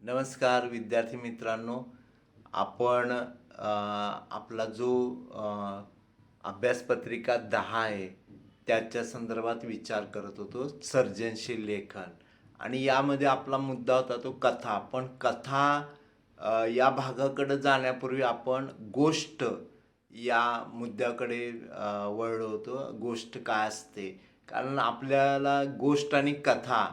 नमस्कार विद्यार्थी मित्रांनो. आपण आपला जो अभ्यासपत्रिका 10 आहे त्याच्या संदर्भात विचार करत होतो, सर्जनशील लेखन. आणि यामध्ये आपला मुद्दा होता तो कथा. पण कथा या भागाकडे जाण्यापूर्वी आपण गोष्ट या मुद्द्याकडे वळलो होतो. गोष्ट काय असते, कारण आपल्याला गोष्ट आणि कथा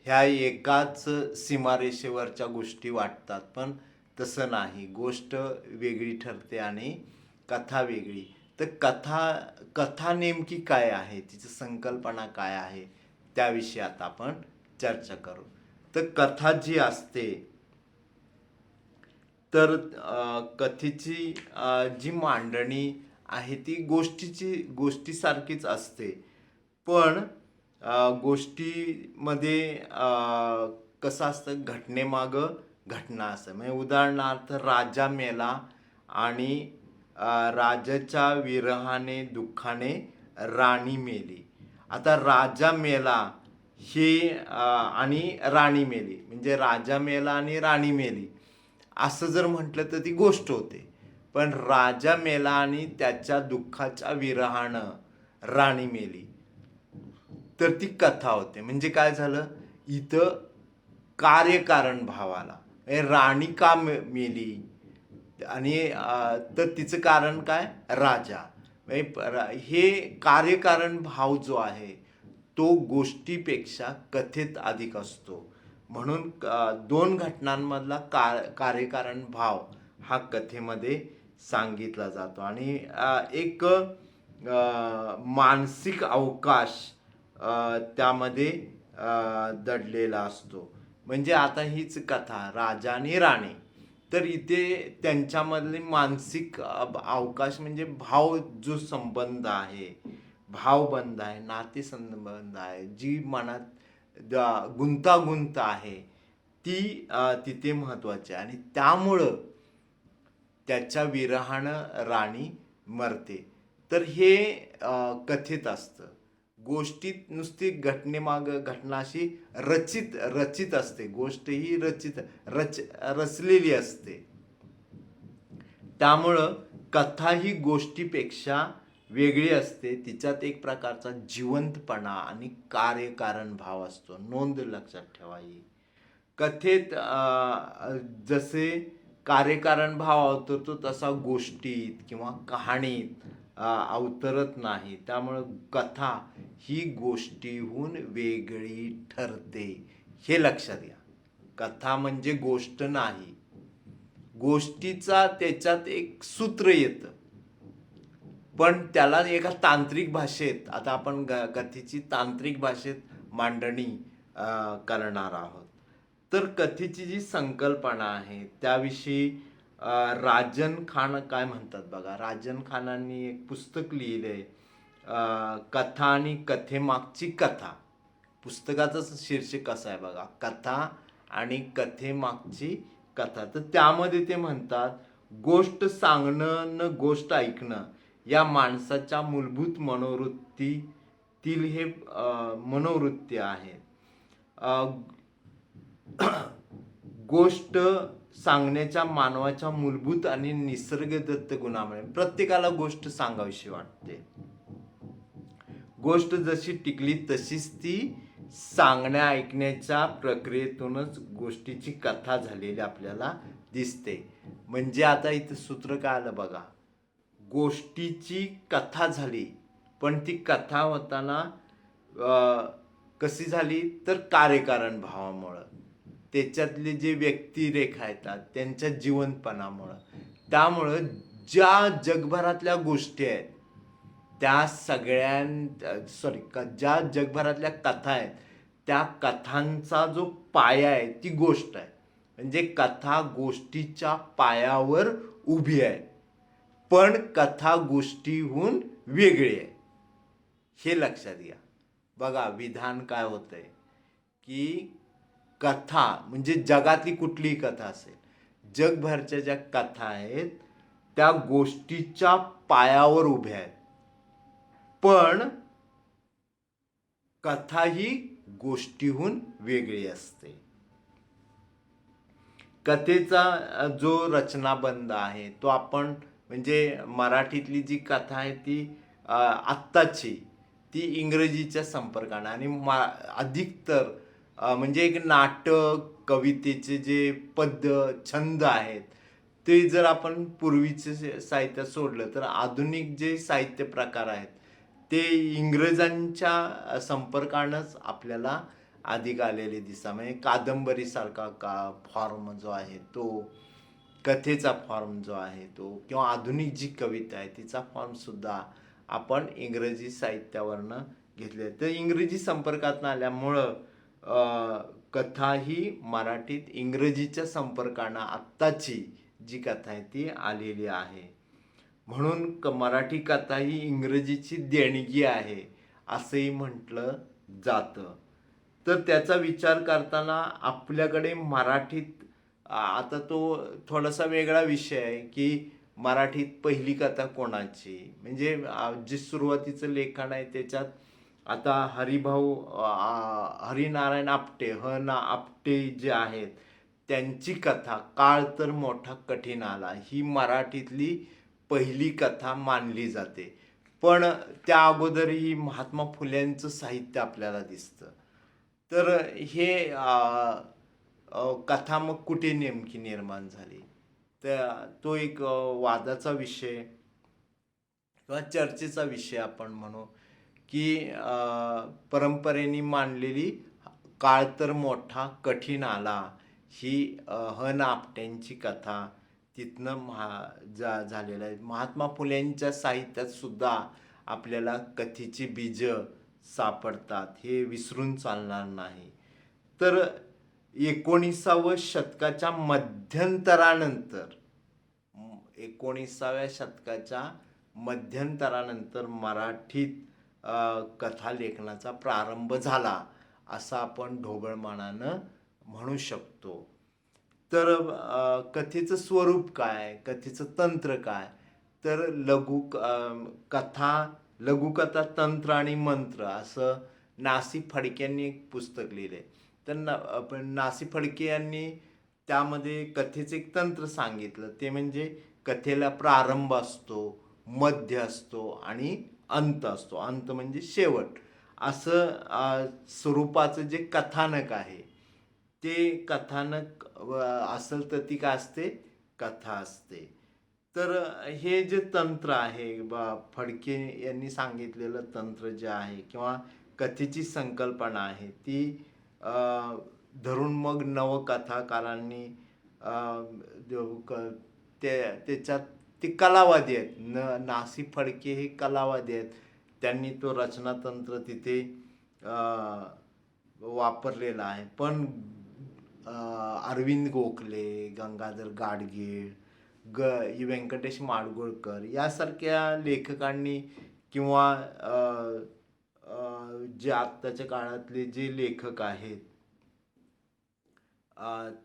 ह्या एकाच सीमारेषेवरच्या गोष्टी वाटतात, पण तसं नाही. गोष्ट वेगळी ठरते आणि कथा वेगळी. तर कथा कथा नेमकी काय आहे, तिची संकल्पना काय आहे, त्याविषयी आता आपण चर्चा करू. तर कथा जी असते, तर कथेची जी मांडणी आहे ती गोष्टीसारखीच असते. पण गोष्टीमध्ये कसं असतं, घटनेमागं घटना असते. म्हणजे उदाहरणार्थ, राजा मेला आणि राजाच्या विरहाने दुःखाने राणी मेली. आता राजा मेला हे आणि राणी मेली, म्हणजे राजा मेला आणि राणी मेली असं जर म्हटलं तर ती गोष्ट होते. पण राजा मेला आणि त्याच्या दुःखाच्या विरहानं राणी मेली तर ती कथा होते. म्हणजे काय झालं इथं, कार्यकारण भाव आला. राणी का मेली आणि तर तिचं कारण काय, राजा. हे कार्यकारण भाव जो आहे तो गोष्टीपेक्षा कथेत अधिक असतो. म्हणून दोन घटनांमधला कार्यकारण भाव हा कथेमध्ये सांगितला जातो. आणि एक मानसिक अवकाश त्यामध्ये दडलेला असतो. म्हणजे आता हीच कथा राजा आणि राणी, तर इथे त्यांच्यामधले मानसिक अवकाश म्हणजे भाव जो संबंध आहे, भावबंध आहे, नातेसंबंध आहे, जी मनात गुंतागुंत आहे ती तिथे महत्वाची आहे. आणि त्यामुळं त्याच्या विरहानं राणी मरते. तर हे कथेत असतं. गोष्टीत नुसती घटनेमाग घटना अशी रचित रचित असते. गोष्ट ही रचलेली असते. त्यामुळं कथा ही गोष्टीपेक्षा वेगळी असते. तिच्यात एक प्रकारचा जिवंतपणा आणि कार्यकारण भाव असतो. नोंद लक्षात ठेवा ही. कथेत जसे कार्यकारण भाव अवतरतो तसा गोष्टीत किंवा कहाणीत अवतरत नाही. त्यामुळं कथा ही गोष्टीहून वेगळी ठरते, हे लक्षात घ्या. कथा म्हणजे गोष्ट नाही. गोष्टीचा त्याच्यात एक सूत्र येतं, पण त्याला एका तांत्रिक भाषेत, आता आपण कथेची तांत्रिक भाषेत मांडणी करणार आहोत. तर कथेची जी संकल्पना आहे त्याविषयी राजन खान काय म्हणतात बघा. राजन खानांनी एक पुस्तक लिहिलंय, कथा आणि कथेमागची कथा. पुस्तकाचं शीर्षक कसं आहे बघा, कथा आणि कथेमागची कथा. तर त्यामध्ये ते म्हणतात, गोष्ट सांगणं न गोष्ट ऐकणं या माणसाच्या मूलभूत मनोवृत्तीतील हे मनोवृत्ती आहे. गोष्ट सांगण्याच्या मानवाच्या मूलभूत आणि निसर्गदत्त गुणामुळे प्रत्येकाला गोष्ट सांगावीशी वाटते. गोष्ट जशी टिकली तशीच ती सांगण्या ऐकण्याच्या प्रक्रियेतूनच गोष्टीची कथा झालेली आपल्याला दिसते. म्हणजे आता इथं सूत्र काय आलं बघा, गोष्टीची कथा झाली, पण ती कथा होताना कशी झाली तर कार्यकारण भावामुळं, त्याच्यातले जे व्यक्तिरेखा येतात त्यांच्या जीवनपणामुळं. त्यामुळं ज्या जगभरातल्या गोष्टी आहेत त्या ज्या जगभरातल्या कथा आहेत त्या कथांचा जो पाया आहे ती गोष्ट आहे. म्हणजे कथा गोष्टीच्या पायावर उभी आहे, पण कथा गोष्टीहून वेगळी आहे, हे लक्षात घ्या. बघा विधान काय होतंय की कथा म्हणजे जगातली कुठलीही कथा असेल, जगभरच्या ज्या कथा आहेत त्या गोष्टीच्या पायावर उभ्या आहेत, पण कथा ही गोष्टीहून वेगळी असते. कथेचा जो रचनाबंध आहे तो आपण म्हणजे मराठीतली जी कथा आहे ती आत्ताची ती इंग्रजीच्या संपर्काने आणि अधिकतर म्हणजे एक नाटक कवितेचे जे छंद आहेत ते जर आपण पूर्वीचे साहित्य सोडलं तर आधुनिक जे साहित्य प्रकार आहेत ते इंग्रजांच्या संपर्कानंच आपल्याला अधिक आलेले दिसतात. म्हणजे कादंबरीसारखा फॉर्म जो आहे तो, कथेचा फॉर्म जो आहे तो, किंवा आधुनिक जी कविता आहे तिचा फॉर्म सुद्धा आपण इंग्रजी साहित्यावरनं घेतले. तर इंग्रजी संपर्कात आल्यामुळं कथा ही मराठीत इंग्रजीच्या संपर्कानं आत्ताची जी कथा आहे ती आलेली आहे. म्हणून मराठी कथा ही इंग्रजीची देणगी आहे असंही म्हटलं जातं. तर त्याचा विचार करताना आपल्याकडे मराठीत आता तो थोडासा वेगळा विषय आहे की मराठीत पहिली कथा कोणाची, म्हणजे जे सुरुवातीचं लेखन आहे त्याच्यात आता हरिनारायण आपटे आपटे जे आहेत त्यांची कथा काळ तर मोठा कठीण आला ही मराठीतली पहिली कथा मानली जाते. पण त्या अगोदरही महात्मा फुल्यांचं साहित्य आपल्याला दिसतं. तर हे कथा मग कुठे नेमकी निर्माण झाली, तर तो एक वादाचा विषय किंवा चर्चेचा विषय आपण म्हणू की परंपरेने मांडलेली काळ तर मोठा कठीण आला ही आपट्यांची कथा तिथनं झालेलं आहे. महात्मा फुल्यांच्या साहित्यात सुद्धा आपल्याला कथेची बीज सापडतात, हे विसरून चालणार नाही. तर 19व्या शतकाच्या मध्यंतरानंतर मराठीत कथा लेखनाचा प्रारंभ झाला असं आपण ढोबळमानानं म्हणू शकतो. तर कथेचं स्वरूप काय, कथेचं तंत्र काय, तर लघुकथा तंत्र आणि मंत्र असं नासी फडक्यांनी एक पुस्तक लिहिले. तर नासी फडके यांनी त्यामध्ये कथेचं एक तंत्र सांगितलं, ते म्हणजे कथेला प्रारंभ असतो, मध्य असतो आणि अंत असतो. अंत म्हणजे शेवट. असं स्वरूपाचं जे कथानक आहे ते कथानक असेल तर ती काय असते, कथा असते. तर हे जे तंत्र आहे फडके यांनी सांगितलेलं तंत्र जे आहे किंवा कथेची संकल्पना आहे ती धरून मग नवकथाकारांनी त्याच्यात ते कलावादी आहेत. नासी फडके हे कलावादी आहेत. त्यांनी तो रचनातंत्र तिथे वापरलेला आहे. पण अरविंद गोखले, गंगाधर गाडगीळ, व्यंकटेश माडगुळकर यासारख्या लेखकांनी किंवा जे आत्ताच्या काळातले जे लेखक आहेत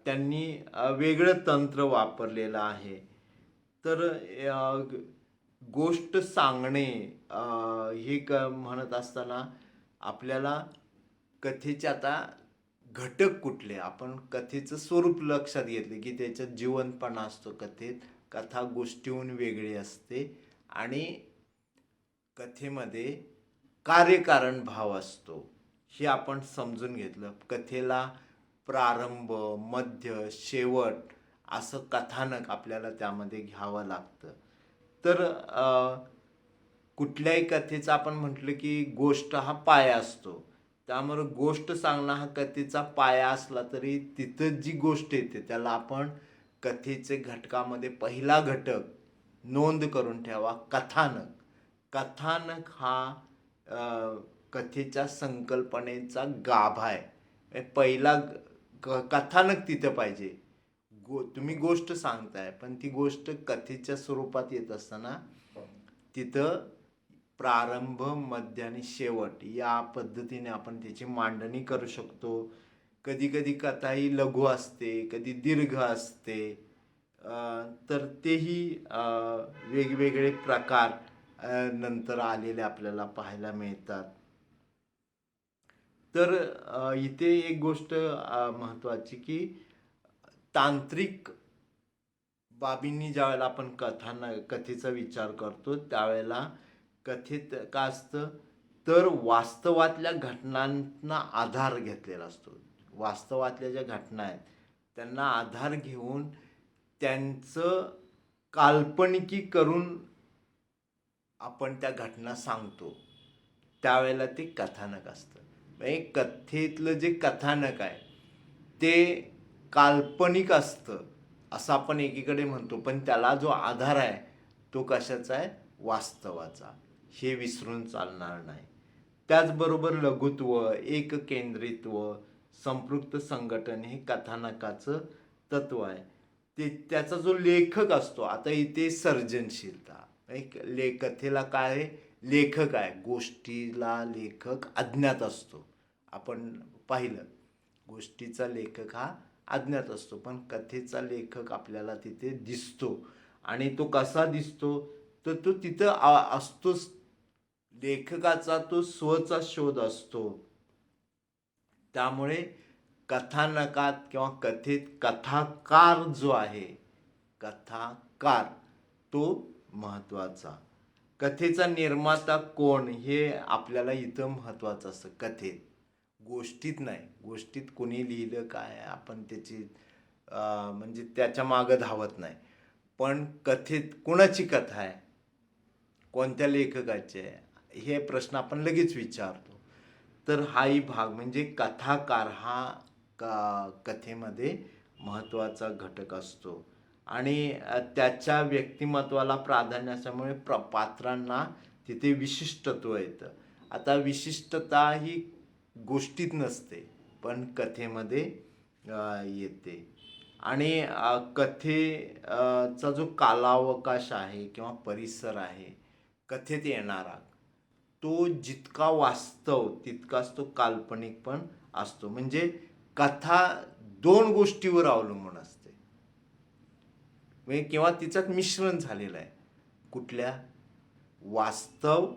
त्यांनी वेगळं तंत्र वापरलेलं आहे. तर गोष्ट सांगणे हे म्हणत असताना आपल्याला कथेचे आता घटक कुठले, आपण कथेचं स्वरूप लक्षात घेतले की त्याच्यात जिवंतपणा असतो. कथा गोष्टीहून वेगळी असते आणि कथेमध्ये कार्यकारण भाव असतो हे आपण समजून घेतलं. कथेला प्रारंभ, मध्य, शेवट असं कथानक आपल्याला त्यामध्ये घ्यावं लागतं. तर कुठल्याही कथेचं आपण म्हटलं की गोष्ट हा पाया असतो. त्यामुळे गोष्ट सांगणं हा कथेचा पाया असला तरी तिथं जी गोष्ट येते त्याला आपण कथेचे घटकामध्ये पहिला घटक नोंद करून ठेवा, कथानक. कथानक हा कथेच्या संकल्पनेचा गाभा आहे. पहिला कथानक तिथं पाहिजे. तुम्ही गोष्ट सांगताय पण ती गोष्ट कथेच्या स्वरूपात येत असताना तिथं प्रारंभ, मध्य आणि शेवट या पद्धतीने आपण त्याची मांडणी करू शकतो. कधी कधी कथा ही लघु असते, कधी दीर्घ असते. तर तेही वेगवेगळे प्रकार नंतर आलेले आपल्याला पाहायला मिळतात. तर इथे एक गोष्ट महत्त्वाची की तांत्रिक बाबींनी ज्यावेळेला आपण कथेचा विचार करतो त्यावेळेला कथेत का असतं तर वास्तवातल्या घटनांना आधार घेतलेला असतो. वास्तवातल्या ज्या घटना आहेत त्यांना आधार घेऊन त्यांचं काल्पनिकी करून आपण त्या घटना सांगतो त्यावेळेला ते कथानक असतं. म्हणजे कथेतलं जे कथानक आहे ते काल्पनिक असतं असं आपण एकीकडे म्हणतो, पण त्याला जो आधार आहे तो कशाचा आहे? वास्तवाचा. हे विसरून चालणार नाही. त्याचबरोबर लघुत्व, एककेंद्रित्व, संपृक्त संघटन हे कथानकाचं तत्व आहे. त्याचा जो लेखक असतो, आता इथे सर्जनशीलता कथेला काय आहे? लेखक आहे. गोष्टीला लेखक अज्ञात असतो. आपण पाहिलं गोष्टीचा लेखक हा अज्ञात असतो, पण कथेचा लेखक आपल्याला तिथे दिसतो. आणि तो कसा दिसतो तर तो तिथं असतोच. लेखकाचा तो स्वचा शोध असतो. त्यामुळे कथानकात किंवा कथेत कथाकार जो आहे, कथाकार तो महत्वाचा. कथेचा निर्माता कोण हे आपल्याला इथं महत्वाचं असतं कथेत. गोष्टीत नाही. गोष्टीत कोणी लिहिलं काय आपण त्याची म्हणजे त्याच्या मागं धावत नाही. पण कथेत कोणाची कथा आहे, कोणत्या लेखकाची आहे, हे प्रश्न आपण लगेच विचारतो. तर हाही भाग म्हणजे कथाकार हा कथेमध्ये महत्त्वाचा घटक असतो. आणि त्याच्या व्यक्तिमत्वाला प्राधान्य असल्यामुळे पात्रांना तिथे विशिष्टत्व येतं. आता विशिष्टता ही गोष्टीत नसते पण कथेमध्ये येते. आणि कथेचा जो कालावकाश आहे किंवा परिसर आहे कथेत येणारा, तो जितका वास्तव तितकाच तो काल्पनिक पण असतो. म्हणजे कथा दोन गोष्टीवर अवलंबून असते किंवा तिच्यात मिश्रण झालेलं आहे. कुठल्या? वास्तव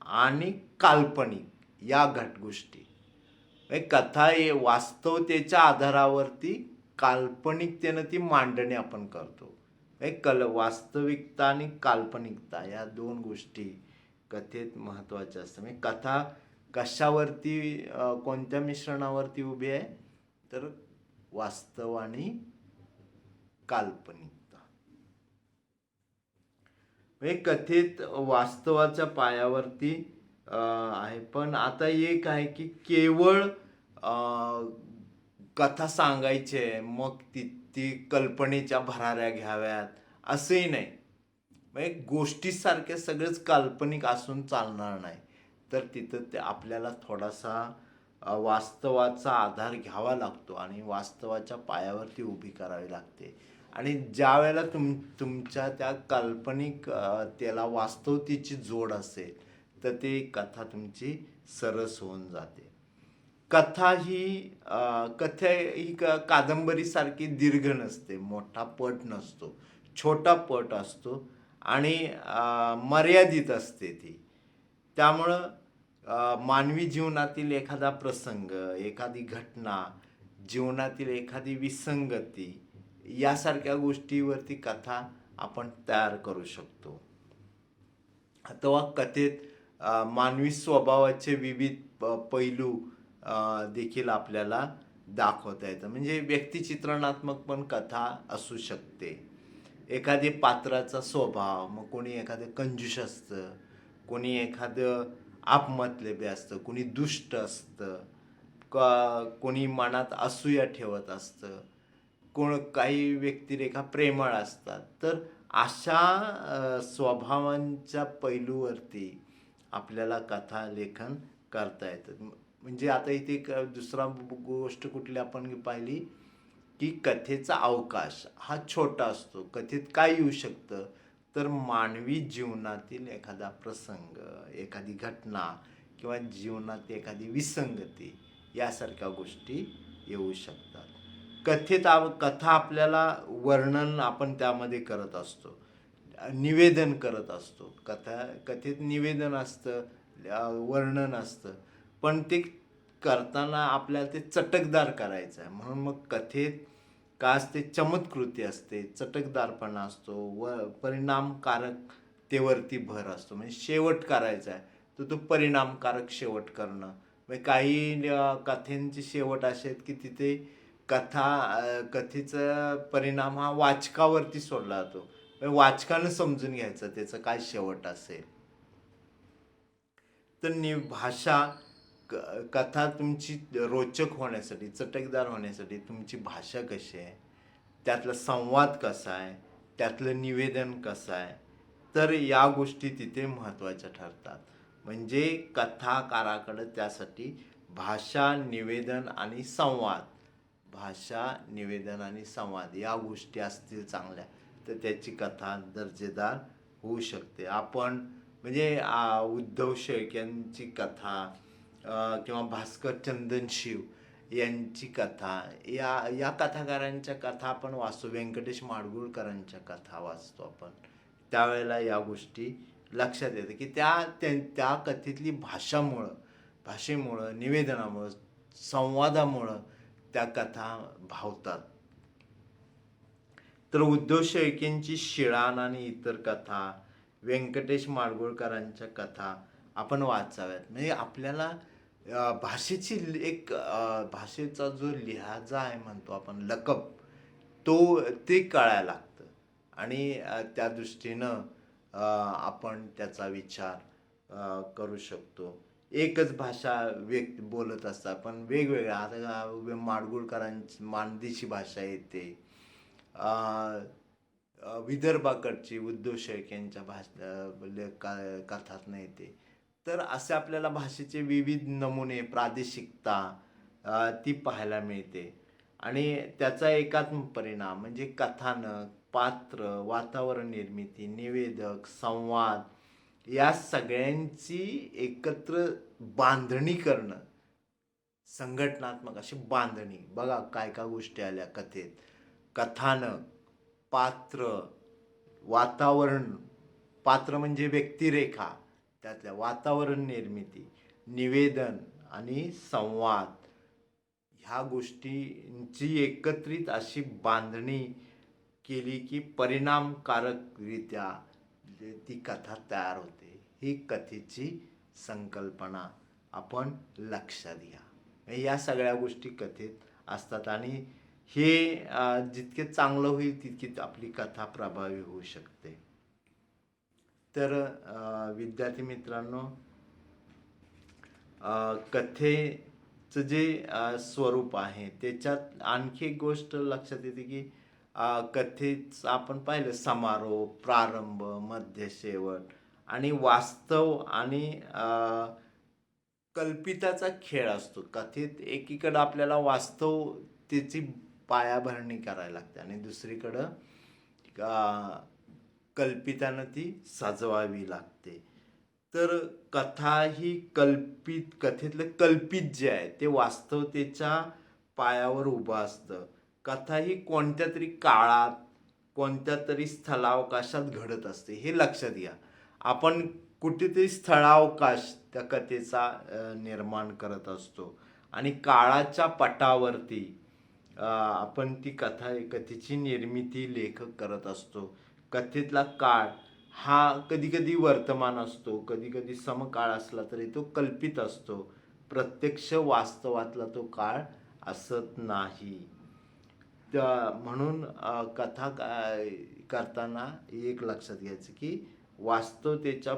आणि काल्पनिक या गोष्टी. कथा वास्तवतेच्या आधारावरती काल्पनिकतेनं ती मांडणी आपण करतो. वास्तविकता आणि काल्पनिकता या दोन गोष्टी कथेत महत्त्वाच्या असतात. म्हणजे कथा कशावरती कोणत्या मिश्रणावरती उभी आहे तर वास्तव आणि काल्पनिकता. म्हणजे कथेत वास्तवाच्या पायावरती आहे. पण आता एक आहे की केवळ कथा सांगायची आहे मग ती कल्पनेच्या भराऱ्या घ्याव्यात असंही नाही. म्हणजे गोष्टीसारखे सगळंच काल्पनिक असून चालणार नाही. तर तिथं ते आपल्याला थोडासा वास्तवाचा आधार घ्यावा लागतो आणि वास्तवाच्या पायावरती उभी करावी लागते. आणि ज्या वेळेला तुमच्या त्या काल्पनिक त्याला वास्तवतेची जोड असेल तर ते कथा तुमची सरस होऊन जाते. कथा ही कादंबरीसारखी दीर्घ नसते, मोठा पट नसतो, छोटा पट असतो आणि मर्यादित असते ती. त्यामुळं मानवी जीवनातील एखादा प्रसंग, एखादी घटना, जीवनातील एखादी विसंगती यासारख्या गोष्टीवरती कथा आपण तयार करू शकतो. अथवा कथेत मानवी स्वभावाचे विविध पैलू देखील आपल्याला दाखवता येतं. म्हणजे व्यक्तिचित्रणात्मक पण कथा असू शकते. एखादी पात्राचा स्वभाव, मग कोणी एखादं कंजूष असतं, कोणी एखादं आपमतलेबे असतं, कोणी दुष्ट असतं, कोणी मनात असूया ठेवत असतं, काही व्यक्तिरेखा प्रेमळ असतात. तर अशा स्वभावांच्या पैलूवरती आपल्याला कथा लेखन करता येतं. म्हणजे आता इथे दुसरा गोष्ट कुठली आपण पाहिली की कथेचा अवकाश हा छोटा असतो. कथेत काय येऊ शकतं तर मानवी जीवनातील एखादा प्रसंग, एखादी घटना किंवा जीवनात एखादी विसंगती यासारख्या गोष्टी येऊ शकतात. कथा आपल्याला वर्णन आपण त्यामध्ये करत असतो, निवेदन करत असतो. कथेत निवेदन असतं, वर्णन असतं, पण ते करताना आपल्याला ते चटकदार करायचं आहे. म्हणून मग का असते, चमत्कृती असते, चटकदारपणा असतो व परिणामकारकतेवरती भर असतो. म्हणजे शेवट करायचा आहे तर तो परिणामकारक शेवट करणं. म्हणजे काही कथेंचे शेवट असे आहेत की तिथे कथेचा परिणाम हा वाचकावरती सोडला जातो. म्हणजे वाचकानं समजून घ्यायचं त्याचं काय शेवट असेल. तर भाषा कथा तुमची रोचक होण्यासाठी, चटकदार होण्यासाठी तुमची भाषा कशी आहे, त्यातला संवाद कसा आहे, त्यातलं निवेदन कसं आहे, तर या गोष्टी तिथे महत्त्वाच्या ठरतात. म्हणजे कथाकाराकडं त्यासाठी भाषा, निवेदन आणि संवाद, भाषा, निवेदन आणि संवाद या गोष्टी असतील चांगल्या तर त्याची कथा दर्जेदार होऊ शकते. आपण म्हणजे उद्धव शेळके यांची कथा किंवा भास्कर चंदनशिव यांची कथा, या या कथाकारांच्या कथा आपण वाचतो, व्यंकटेश माडगूळकरांच्या कथा वाचतो आपण, त्यावेळेला या गोष्टी लक्षात येतं की त्या कथेतली भाषेमुळं, निवेदनामुळं, संवादामुळं त्या कथा भावतात. तर उद्धव शेळकेंची शिळान आणि इतर कथा, व्यंकटेश माडगूळकरांच्या कथा आपण वाचाव्यात. म्हणजे आपल्याला भाषेची एक भाषेचा जो लिहाजा आहे म्हणतो आपण, लकब, ते कळायला लागतं आणि त्या दृष्टीनं आपण त्याचा विचार करू शकतो. एकच भाषा व्यक्ती बोलत असतात पण वेगवेगळ्या, आता माडगूळकरांची मानदेशी भाषा येते, विदर्भाकडची उद्धव शेळकेंच्या कथातनं येते. तर असे आपल्याला भाषेचे विविध नमुने, प्रादेशिकता ती पाहायला मिळते आणि त्याचा एकात्म परिणाम म्हणजे कथानक, पात्र, वातावरण निर्मिती, निवेदक, संवाद या सगळ्यांची एकत्र बांधणी करणं, संघटनात्मक अशी बांधणी. बघा काय काय गोष्टी आल्या कथेत: कथानक, पात्र, वातावरण, पात्र म्हणजे व्यक्तिरेखा, त्यातल्या वातावरण निर्मिती, निवेदन आणि संवाद, ह्या गोष्टींची एकत्रित अशी बांधणी केली की परिणामकारकरित्या ती कथा तयार होते. ही कथेची संकल्पना आपण लक्षात घ्या. या सगळ्या गोष्टी कथेत असतात आणि हे जितके चांगलं होईल तितकी आपली कथा प्रभावी होऊ शकते. तर विद्यार्थी मित्रांनो, कथेचं जे स्वरूप आहे त्याच्यात आणखी एक गोष्ट लक्षात येते की कथेचं आपण पाहिलं समारोप, प्रारंभ, मध्य, शेवट आणि वास्तव आणि कल्पिताचा खेळ असतो. कथेत एकीकडं आपल्याला वास्तवतेची पायाभरणी करायला लागते आणि दुसरीकडं कल्पितानं ती सजवावी लागते. तर कथा ही कथेतलं कल्पित जे आहे ते वास्तवतेच्या पायावर उभं असतं. कथा ही कोणत्या तरी काळात, कोणत्या तरी स्थलावकाशात घडत असते, हे लक्षात घ्या. आपण कुठेतरी स्थळावकाश त्या कथेचा निर्माण करत असतो आणि काळाच्या पटावरती आपण ती कथेची निर्मिती लेखक करत असतो. कथेतला काळ हा कधी कधी वर्तमान असतो, कधी कधी समकाळ असला तरी तो कल्पित असतो. प्रत्यक्ष वास्तवातला तो काळ असत नाही. म्हणून कथा करताना एक लक्षात घ्यायचं की वास्तवतेच्या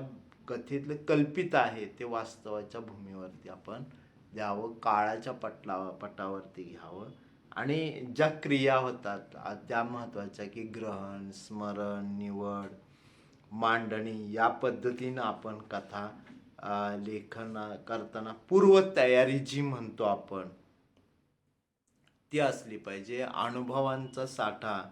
कथेतलं कल्पित आहे ते वास्तवाच्या भूमीवरती आपण द्यावं, काळाच्या पटावरती घ्यावं आणि ज्या क्रिया होतात त्या महत्त्वाच्या की ग्रहण, स्मरण, निवड, मांडणी या पद्धतीनं आपण कथा लेखन करताना पूर्वतयारी जी म्हणतो आपण ती असली पाहिजे. अनुभवांचा साठा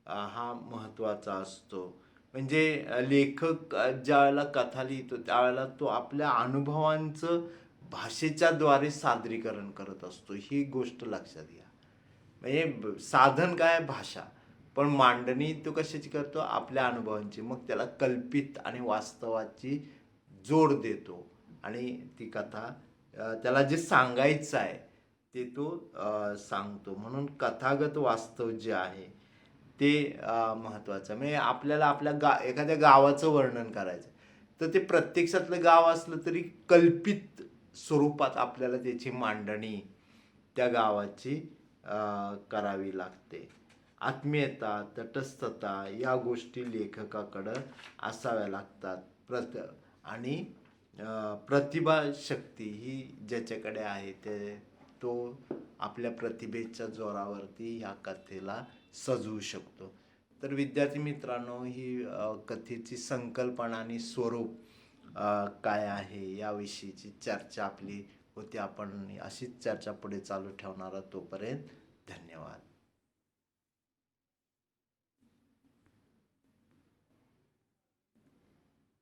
हा महत्त्वाचा असतो. म्हणजे लेखक ज्या वेळेला कथा लिहितो त्यावेळेला तो आपल्या अनुभवांचं भाषेच्या द्वारे सादरीकरण करत असतो, ही गोष्ट लक्षात घ्या. म्हणजे साधन काय, भाषा, पण मांडणी तो कशाची करतो, आपल्या अनुभवांची. मग त्याला कल्पित आणि वास्तवाची जोड देतो आणि ती कथा त्याला जे सांगायचं आहे ते तो सांगतो. म्हणून कथागत वास्तव जे आहे ते महत्त्वाचं. म्हणजे आपल्याला आपल्या एखाद्या गावाचं वर्णन करायचं तर ते प्रत्यक्षातलं गाव असलं तरी कल्पित स्वरूपात आपल्याला त्याची मांडणी त्या गावाची करावी लागते. आत्मीयता, तटस्थता या गोष्टी लेखकाकडं असाव्या लागतात. आणि प्रतिभाशक्ती ही ज्याच्याकडे आहे तो आपल्या प्रतिभेच्या जोरावरती ह्या कथेला सजवू शकतो. तर विद्यार्थी मित्रांनो, ही कथेची संकल्पना आणि स्वरूप काय आहे याविषयीची चर्चा आपली होती. आपण अशीच चर्चा पुढे चालू ठेवणार. तोपर्यंत धन्यवाद.